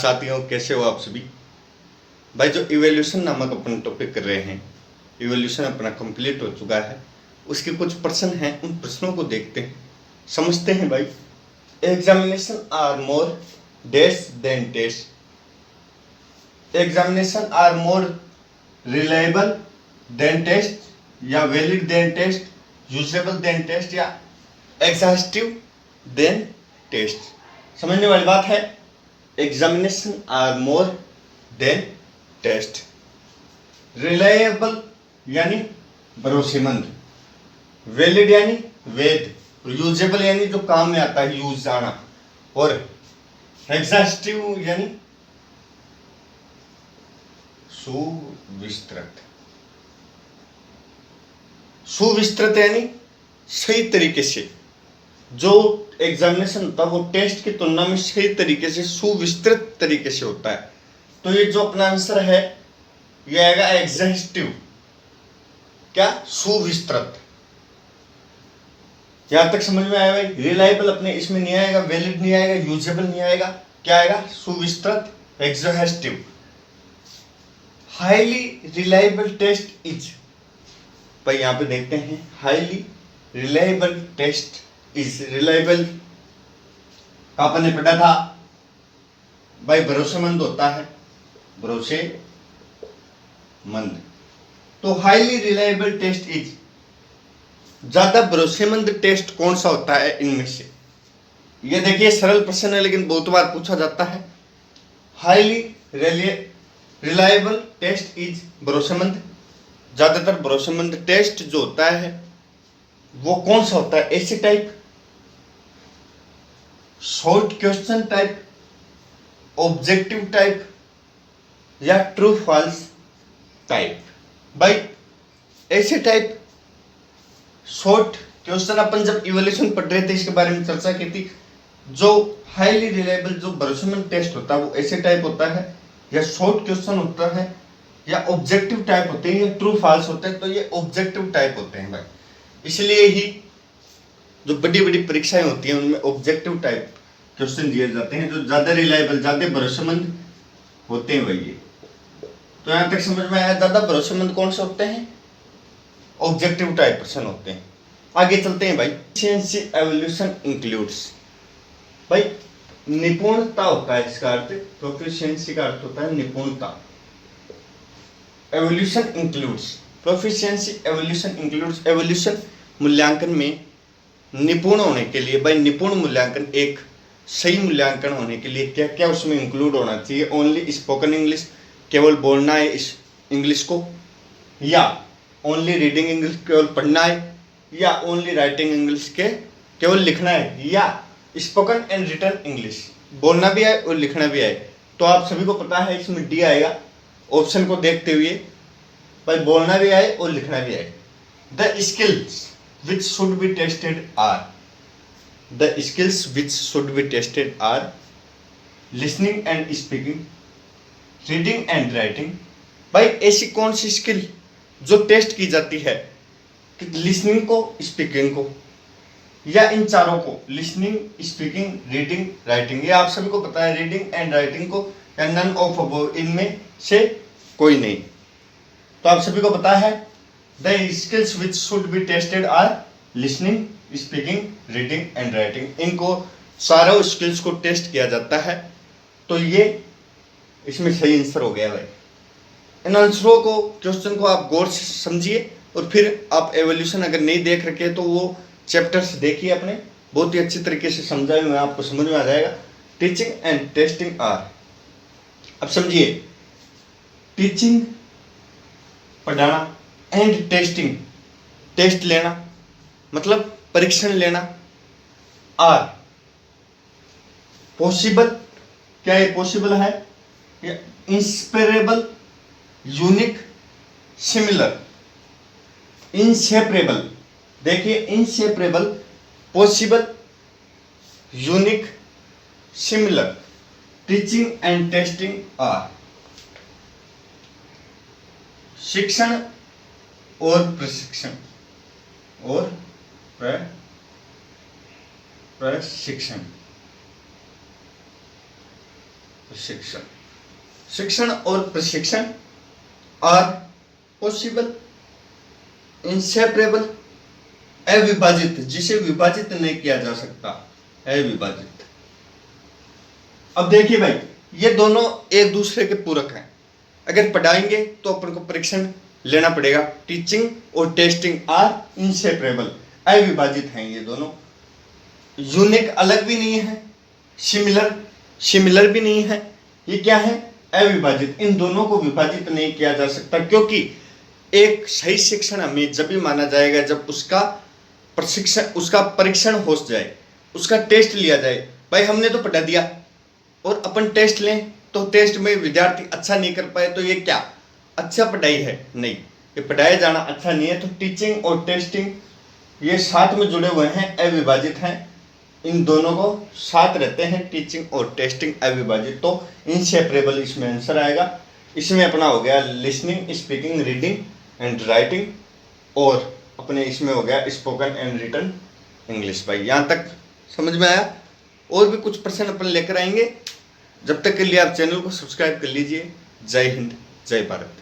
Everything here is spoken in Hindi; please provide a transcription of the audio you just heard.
साथियों, कैसे हो आप सभी भाई। जो इवोल्यूशन नामक अपन टॉपिक कर रहे हैं, इवोल्यूशन अपना कंप्लीट हो चुका है। उसके कुछ प्रश्न हैं, उन प्रश्नों को देखते हैं, समझते हैं भाई। Examination are more dash than test. Examination are more reliable than test, या valid than test, usable than test, या एग्जॉस्टिव देन टेस्ट। समझने वाली बात है। Examination are more than test. Reliable यानी भरोसेमंद, वैलिड यानी वैध, यूजेबल यानी जो काम में आता है, यूज आना, और एग्जॉस्टिव यानी सुविस्तृत। सुविस्तृत यानी सही तरीके से जो एग्जामिनेशन होता है वो टेस्ट की तुलना में सही तरीके से, सुविस्तृत तरीके से होता है। तो ये जो अपना आंसर है ये आएगा एग्जॉस्टिव, क्या सुविस्तृत। यहां तक समझ में आया भाई। रिलायबल अपने इसमें नहीं आएगा, वैलिड नहीं आएगा, यूजेबल नहीं आएगा, क्या आएगा सुविस्तृत, exhaustive. Highly reliable test is, भाई यहां पे देखते हैं, highly reliable test is. Reliable का अपन ने पढ़ा था भाई, भरोसेमंद होता है, भरोसेमंद। तो हाईली रिलायबल टेस्ट इज, ज्यादा भरोसेमंद टेस्ट कौन सा होता है इनमें से। ये देखिए सरल प्रश्न है लेकिन बहुत बार पूछा जाता है। हाईली रिलायबल टेस्ट इज, भरोसेमंद, ज्यादातर भरोसेमंद टेस्ट जो होता है वो कौन सा होता है। ऐसे type, short question type, objective type, या ट्रू फॉल्स टाइप। भाई ऐसे टाइप, शॉर्ट क्वेश्चन अपन जब इवोल्यूशन पढ़ रहे थे इसके बारे में चर्चा की थी। जो हाईली रिलायबल जो भरोसेमंद टेस्ट होता है वो ऐसे टाइप होता है, या शॉर्ट क्वेश्चन होता है, या ऑब्जेक्टिव टाइप होते हैं, या ट्रू फॉल्स होते हैं। तो ये ऑब्जेक्टिव टाइप होते हैं भाई। इसलिए ही जो बड़ी बड़ी परीक्षाएं होती हैं उनमें ऑब्जेक्टिव टाइप क्वेश्चन दिए जाते हैं, जो ज्यादा रिलायबल, ज्यादा भरोसेमंद होते हैं भाई। तो यहां तक समझ में आया, ज्यादा भरोसेमंद कौन से होते हैं, ऑब्जेक्टिव टाइप प्रश्न होते हैं। आगे चलते हैं भाई। एफिशिएंसी एवोल्यूशन इंक्लूड्स, भाई निपुणता होता है इसका अर्थ। प्रोफिशिएंसी का अर्थ होता है निपुणता। Evolution includes, proficiency evolution includes. Evolution मूल्यांकन में निपुण होने के लिए भाई, निपुण मूल्यांकन, एक सही मूल्यांकन होने के लिए क्या क्या उसमें इंक्लूड होना चाहिए। ओनली स्पोकन इंग्लिश, केवल बोलना है इस इंग्लिश को, या ओनली रीडिंग इंग्लिश, केवल पढ़ना है, या ओनली राइटिंग इंग्लिश के केवल लिखना है, या स्पोकन एंड रिटन इंग्लिश, बोलना भी आए और लिखना भी आए। तो आप सभी को पता है इसमें डी आएगा ऑप्शन को देखते हुए, भाई बोलना भी आए और लिखना भी आए। The skills which should be tested are, the skills which should be tested are listening and speaking, reading and writing। भाई ऐसी कौन सी स्किल जो टेस्ट की जाती है, कि लिसनिंग को, स्पीकिंग को, या इन चारों को, लिसनिंग, स्पीकिंग, रीडिंग, राइटिंग। ये आप सभी को पता है, रीडिंग एंड राइटिंग को, या नन ऑफ अबव, इनमें से कोई नहीं। तो आप सभी को पता है the skills which should be tested are listening, speaking, reading and writing। इनको सारों स्किल्स को टेस्ट किया जाता है। तो ये इसमें सही आंसर हो गया भाई। इन आंसरों को, क्वेश्चन को आप गौर से समझिए, और फिर आप एवोल्यूशन अगर नहीं देख रखे तो वो चैप्टर्स देखिए अपने, बहुत ही अच्छी तरीके से समझाए हुए, आपको समझ में आ जाएगा। टीचिंग एंड टेस्टिंग आर, अब समझिए, टीचिंग पढ़ाना, एंड टेस्टिंग, टेस्ट लेना मतलब परीक्षण लेना, आर पॉसिबल, क्या ये पॉसिबल है, या इंस्पिरेबल, यूनिक, सिमिलर, इनसेपरेबल। देखिए inseparable, possible, unique, similar. Teaching and testing are शिक्षण और प्रशिक्षण, और प्रशिक्षण। प्रशिक्षण। शिक्षण और प्रशिक्षण आर पॉसिबल, इंसेपरेबल, अविभाजित, जिसे विभाजित नहीं किया जा सकता, अविभाजित। अब देखिए भाई, ये दोनों एक दूसरे के पूरक हैं। अगर पढ़ाएंगे तो अपन को परीक्षण लेना पड़ेगा। टीचिंग और टेस्टिंग आर इंसेपरेबल, अविभाजित हैं ये दोनों। यूनिक, अलग भी नहीं है, सिमिलर भी नहीं है। ये क्या है? अविभाजित। इन दोनों को विभाजित नहीं किया जा सकता, क्योंकि एक सही शिक्षण हमें जब भी माना जाएगा जब उसका परीक्षण हो जाए, उसका टेस्ट लिया जाए। भाई हमने तो पढ़ा दिया और अपन टेस्ट लें तो टेस्ट में विद्यार्थी अच्छा नहीं कर पाए तो ये क्या अच्छा पढ़ाई है? नहीं, ये पढ़ाया जाना अच्छा नहीं है। तो टीचिंग और टेस्टिंग ये साथ में जुड़े हुए हैं, अविभाजित हैं। इन दोनों को साथ रहते हैं, टीचिंग और टेस्टिंग अविभाजित। तो इनसेपरेबल इसमें आंसर आएगा। इसमें अपना हो गया listening, speaking, reading and writing, और अपने इसमें हो गया स्पोकन एंड रिटन इंग्लिश। भाई यहाँ तक समझ में आया? और भी कुछ प्रश्न अपन लेकर आएंगे। जब तक के लिए आप चैनल को सब्सक्राइब कर लीजिए। जय हिंद, जय भारत।